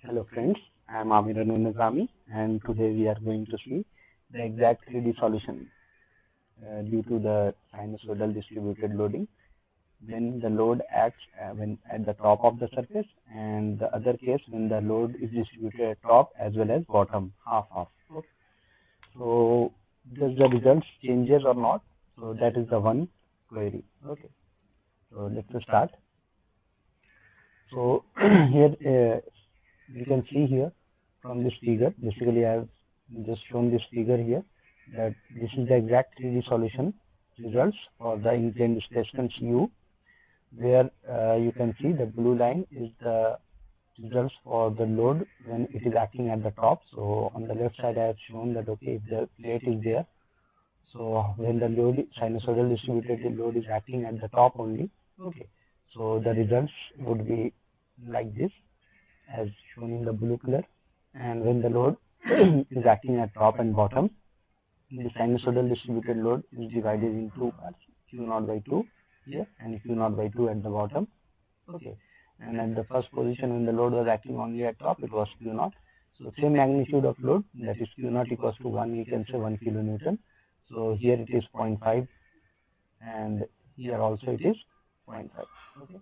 Hello friends, I am Amir Nizami and today we are going to see the exact 3D solution due to the sinusoidal distributed loading when the load acts when at the top of the surface and the other case when the load is distributed at top as well as bottom half. Okay. So does the results changes or not? So that is the one query. Okay. So let's start. So here you can see here from this figure, basically I have just shown this figure here that this is the exact 3D solution results for the in-plane displacements U, where you can see the blue line is the results for the load when it is acting at the top. So on the left side I have shown that okay, if the plate is there, so when the load sinusoidal distributed load is acting at the top only, okay, so the results would be like this as shown in the blue color. And when the load is acting at top and bottom, the sinusoidal distributed load is divided in two parts, Q naught by 2 here and Q naught by 2 at the bottom. Okay, and at the first position when the load was acting only at top, it was Q naught. So same magnitude of load, that is Q naught equals to 1, you can say 1 kilonewton. So here it is 0.5 and here also it is 0.5. Okay,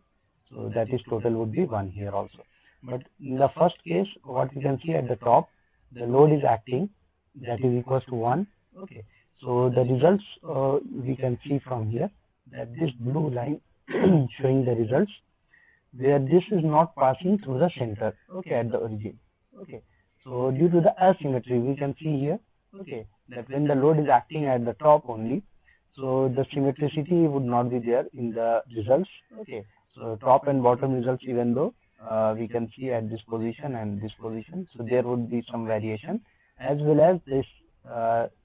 so that is total would be 1 here also. But in the first case, what you can see at the top, the load is acting, that is equals to 1. Okay, so the results we can see from here that this blue line showing the results where this is not passing through the center, okay, at the origin. Okay, so due to the asymmetry, we can see here, okay, that when the load is acting at the top only, so the symmetricity would not be there in the results. Okay, so top and bottom results, even though we can see at this position and this position, so there would be some variation, as well as this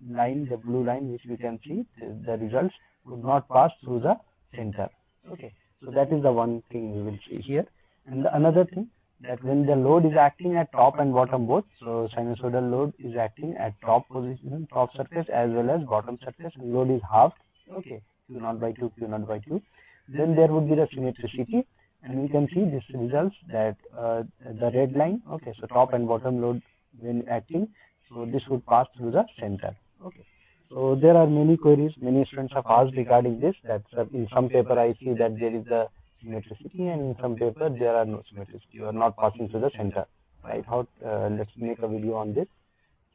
line, the blue line, which we can see, the results would not pass through the center. Okay, so that is the one thing we will see here. And the another thing, that when the load is acting at top and bottom both, so sinusoidal load is acting at top position, top surface as well as bottom surface, and load is halved, okay, Q naught by 2, Q naught by 2, then there would be the symmetricity, and we can see this results that the red line, okay, so top and bottom load when acting, so this would pass through the center. Okay, so there are many queries, many students have asked regarding this, that in some paper I see that there is a symmetricity and in some paper there are no symmetricity, you are not passing through the center. So I thought let's make a video on this.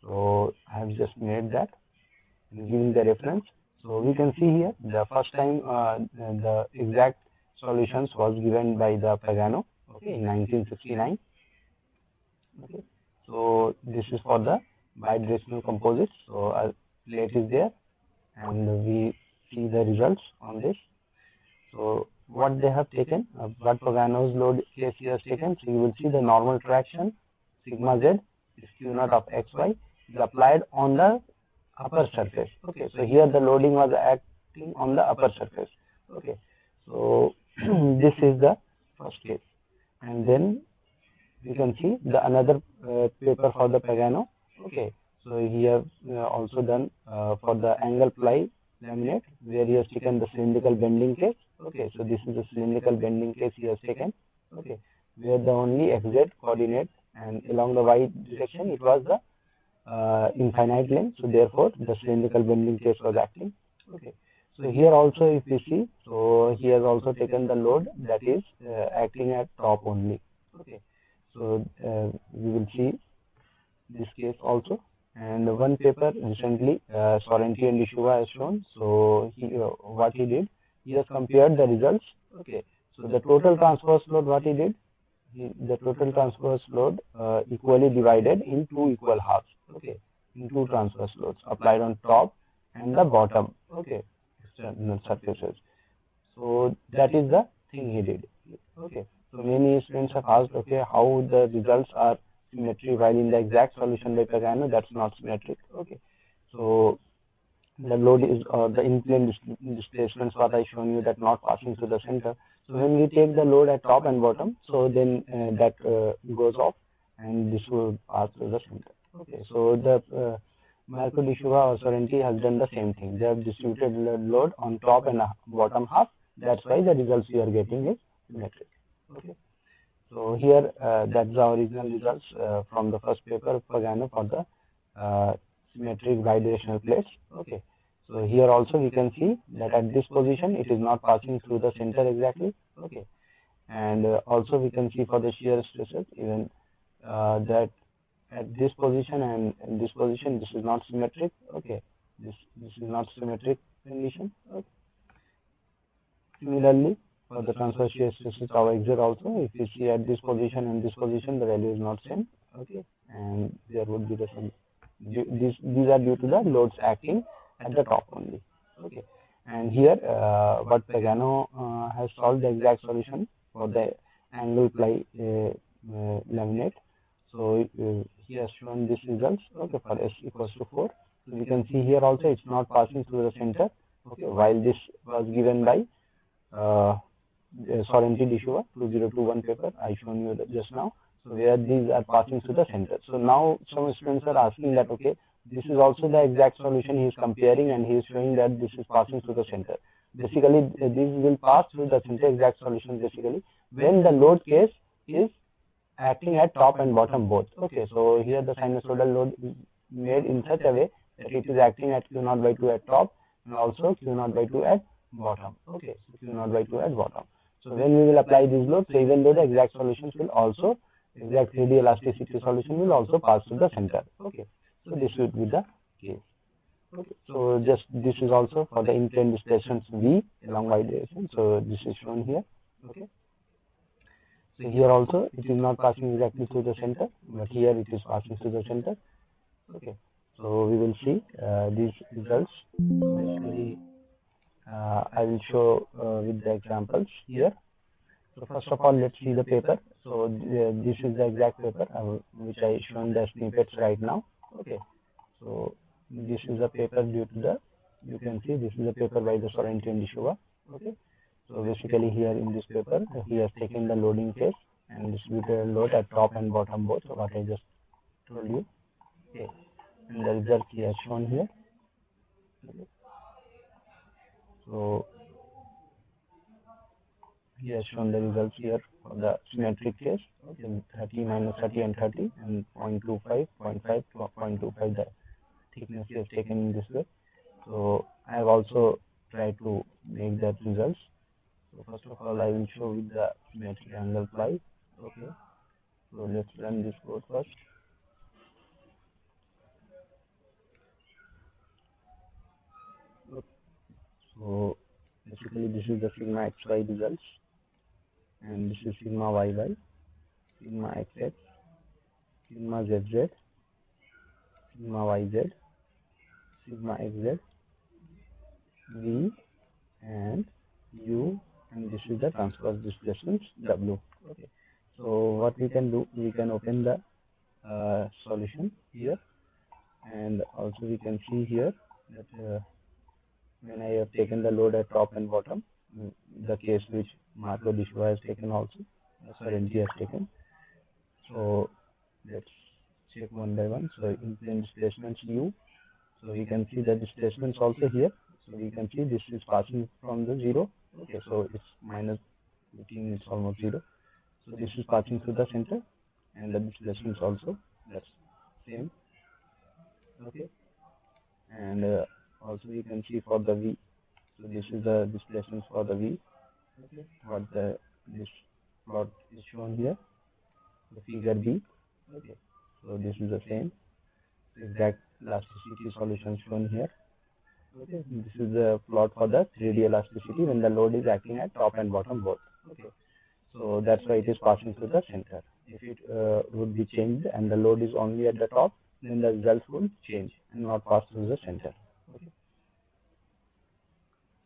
So I have just made that and giving the reference. So we can see here the first time the exact solutions was given by the Pagano, okay, in 1969. Okay, so this is for the bidirectional composites. So a plate is there and we see the results on this. So what they have taken, what Pagano's load case he has taken, so you will see the normal traction sigma z is Q naught of xy is applied on the upper surface. Okay, so here the loading was acting on the upper surface. Okay, so this is the first case, and then you can see the another paper for the Pagano. Okay, so he have also done for the angle ply laminate, where he has taken the cylindrical bending case. Okay, so this is the cylindrical bending case he has taken. Okay, where the only xz coordinate and along the y direction it was the infinite length, so therefore the cylindrical bending case was acting. Okay, so here also if we see, so he has also taken the load that is acting at top only. Okay, so we will see this case also. And one paper recently Sorrenti and Ishuva has shown. So what he did, he has compared the results. Okay, so the total transverse load, what he did, the total transverse load equally divided in two equal halves. Okay, in two transverse loads applied on top and the bottom. Okay, external surfaces. So that is the thing he did. Okay, so many students have asked, okay, how the results are symmetric while in the exact solution by Pagano that's not symmetric. Okay, so the load is the in-plane displacements what I shown you that not passing through the center. So when we take the load at top and bottom, so then that goes off and this will pass through the center. Okay, so the Marco Di Schuva or Sorrenti has done the same thing. They have distributed the load on top and bottom half. That's why the results we are getting is symmetric. Okay, So here that's the original results from the first paper of Pagano for the symmetric bidirectional plates. Okay. So here also we can see that at this position it is not passing through the center exactly. Okay. And also we can see for the shear stresses even that at this position and in this position this is not symmetric. Okay. This is not symmetric condition. Okay. Similarly, for the transverse shear stresses our exit also, if we see at this position and this position, the value is not same. Okay, and there would be the same. These are due to the loads acting at the top only. Okay, and here what Pagano has solved the exact solution for the angle ply laminate. So he has shown these results. Okay, for S equals to 4. So we can see here also it's not passing through the center. Okay, while this was given by uh, Sorrenti Dishua 2021 paper I shown you just now. So where these are passing through the center. So now some students are asking that okay, this is also the exact solution he is comparing and he is showing that this is passing through the center. Basically, this will pass through the center exact solution basically when the load case is acting at top and bottom both. Okay, so here the sinusoidal load is made in such a way that it is acting at Q naught by 2 at top and also Q naught by 2 at bottom. Okay, so Q naught by 2 at bottom. So when we will apply these loads, so even though the exact solutions will also, exact 3D elasticity solution will also pass to the center. Okay, so this would be the case. Okay, so just this is also for the in-plane displacements V along y direction. So this is shown here. Okay. So here also it is not passing exactly through the center, but here it is passing through the center. Okay, so we will see these results. So basically, I will show with the examples here. So first of all, let's see the paper. So this is the exact paper which I shown the snippets right now. Okay, so this is the paper due to the, you can see this is the paper by the Sorrenti and Dishua. Okay, so basically here in this paper, he has taken the loading case and distributed a load at top and bottom both, what I just told you. Okay, and the results he has shown here. Okay. So he has shown the results here for the symmetric case. Okay, 30 minus 30 and 30 and 0.25, 0.5, 0.25 the thickness he has taken in this way. So I have also tried to make that results. So first of all, I will show with the symmetric angle ply. Okay, so let's run this code first. Okay. So basically, this is the sigma xy results, and this is sigma yy, sigma xx, sigma zz, sigma yz, sigma xz, v, and u, and this is the transverse displacements w. Okay. So what we can do, we can open the solution here, and also we can see here that when I have taken the load at top and bottom, the case which Marco Dishwa has taken also, Sorrenti has taken. So let's check one by one. So in plane displacements u, so we can see the displacements also here. So we can see this is passing from the 0. Okay, so it's minus 15, it's almost 0. So this is passing through the center, and the displacements also that's same. Okay, and also we can see for the v. So this is the displacement for the v. Okay, what this plot is shown here, the figure b. Okay, so this is the same. So exact elasticity solution shown here. Okay, this is the plot for the 3D elasticity when the load is acting at top and bottom both. Okay, so that's why it is passing through the center. If it would be changed and the load is only at the top, then the results would change and not pass through the center. Okay,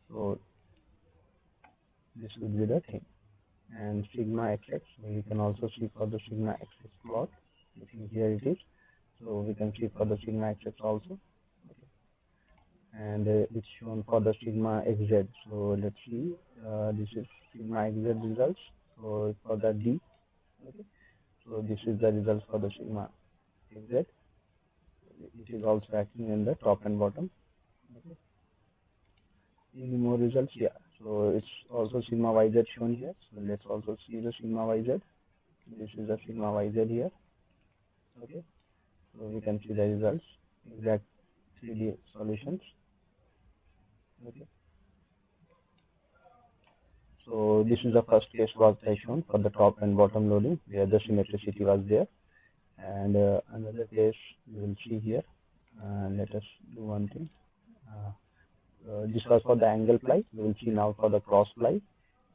so this would be the thing. And sigma xx, we can also see for the sigma xx plot. I think here it is. So we can see for the sigma xx also. Okay. And it's shown for the sigma xz. So let's see, this is sigma xz results. So for the d, okay. So this is the result for the sigma xz. It is also acting in the top and bottom. Okay. Any more results? Yeah. So it's also sigma yz shown here. So let's also see the sigma yz. This is the sigma yz here. Okay, so we can see the results, exact 3D solutions. Okay, so this is the first case what I shown for the top and bottom loading where the symmetricity was there, and another case we will see here. Let us do one thing. This was for the angle ply. We will see now for the cross ply.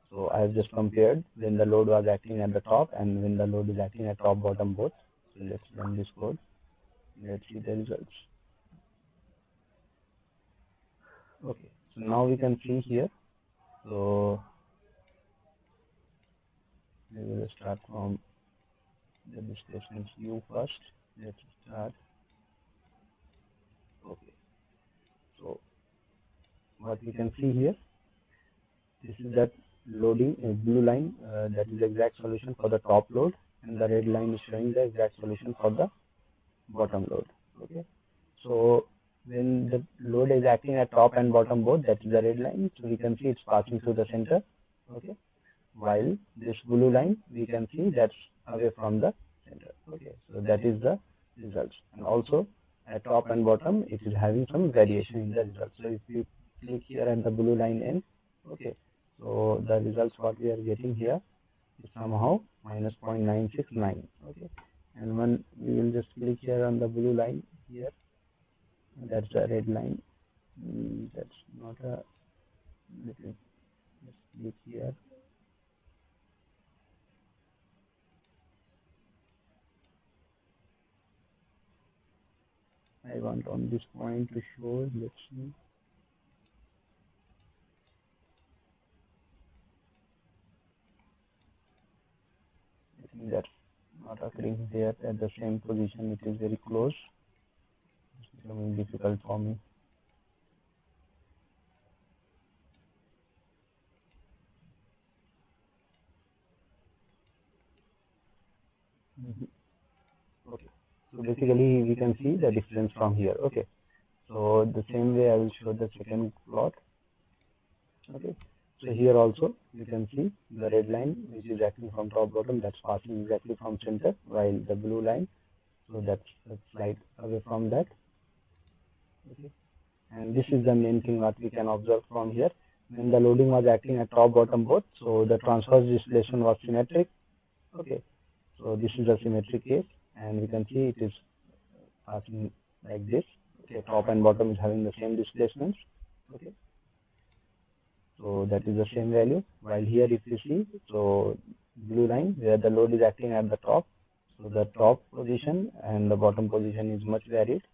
So I have just compared when the load was acting at the top and when the load is acting at top bottom both. So let's run this code. Let's see the results. Okay, so now we can see here. So we will start from the displacements u first. Let's start. Okay, so what we can see here, this is that loading blue line, that is the exact solution for the top load, and the red line is showing the exact solution for the bottom load. Okay, so when the load is acting at top and bottom both, that is the red line, so we can see it's passing through the center. Okay, while this blue line we can see that's away from the center. Okay, so that is the results, and also at top and bottom it is having some variation in the results. So if you click here and the blue line end, okay, so the results what we are getting here is somehow minus 0.969. Okay, and when we will just click here on the blue line here, that's the red line. That's not a, let me just click here. I want on this point to show. Let's see. I think that's not occurring there at the same position. It is very close. It's becoming difficult for me. Okay, so basically we can see the difference from here. Okay, so the same way I will show the second plot. Okay, so here also you can see the red line which is acting from top bottom, that's passing exactly from center, while the blue line, so that's slight away from that. Okay, and this is the main thing what we can observe from here. When the loading was acting at top bottom both, so the transverse displacement was symmetric. Okay, so this is the symmetric case, and we can see it is passing like this. Okay, top and bottom is having the same displacements. Okay, so that is the same value, while here if you see, so blue line where the load is acting at the top, so the top position and the bottom position is much varied.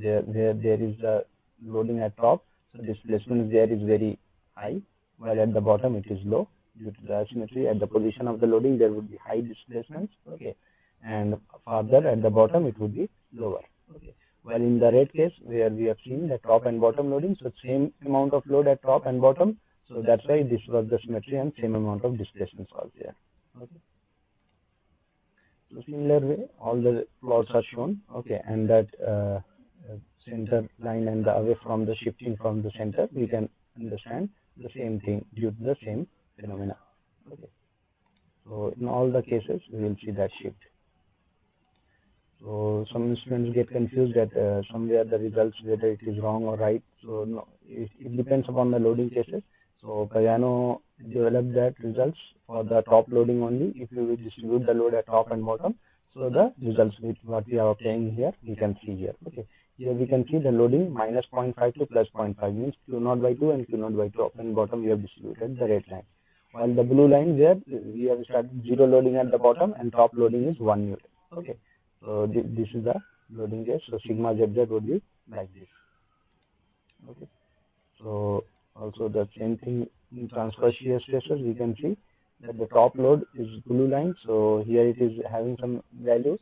Where there is the loading at top, so displacement there is very high, while at the bottom it is low due to the asymmetry. At the position of the loading there would be high displacements. Okay, and further at the bottom it would be lower. Okay, while in the red case where we have seen the top and bottom loading, so same amount of load at top and bottom, so that's why this was the symmetry and same amount of displacements was there. Okay, so similar way all the plots are shown. Okay, and that center line and the away from the shifting from the center, we can understand the same thing due to the same phenomena. Okay, so in all the cases we will see that shift. So some students get confused that somewhere the results whether it is wrong or right. So no, it depends upon the loading cases. So Pagano developed that results for the top loading only. If you will distribute the load at top and bottom, so the results with what we are obtaining here, we can see here. Okay, here we can see the loading minus 0.5 to plus 0.5 means Q0 by 2 and Q0 by 2 top and bottom we have distributed the red line. While the blue line where we have started zero loading at the bottom and top loading is 1 Newton. Okay, so this is the loading case. So sigma zz would be like this. Okay, so also the same thing in transverse shear stresses, we can see that the top load is blue line, so here it is having some values.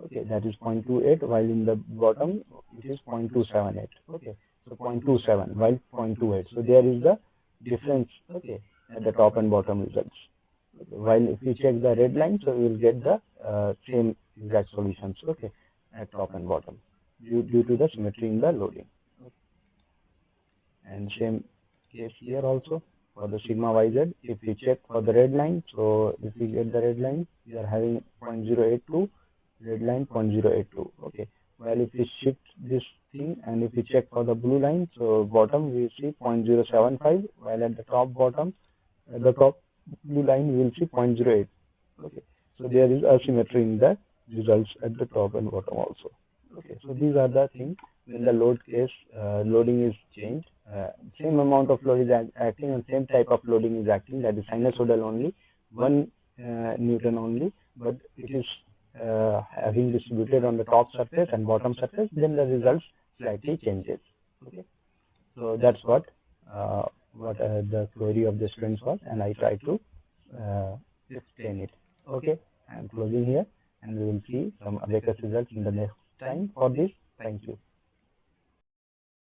Okay, that is 0.28, while in the bottom it is 0.278. Okay, so 0.27 while 0.28, so there is the difference. Okay, at the top and bottom results. Okay, while if we check the red line, so we will get the same exact solutions. Okay, at top and bottom due to the symmetry in the loading. Okay. And same case here also. for the sigma yz. If we check for the red line, so if we get the red line, we are having 0.082, red line 0.082. Okay, while if we shift this thing and if we check for the blue line, so bottom we see 0.075, while at the top bottom, at the top blue line we will see 0.08. Okay, so there is asymmetry in the results at the top and bottom also. Okay, so these are the things when the load case loading is changed. Same amount of load is acting and same type of loading is acting, that is sinusoidal only, 1 Newton only, but it is having distributed on the top surface and bottom surface, then the results slightly changes. Okay, so that's what the query of the students was, and I try to explain it. Okay, I'm closing here, and we will see some abacus results in the next time for this. Thank you.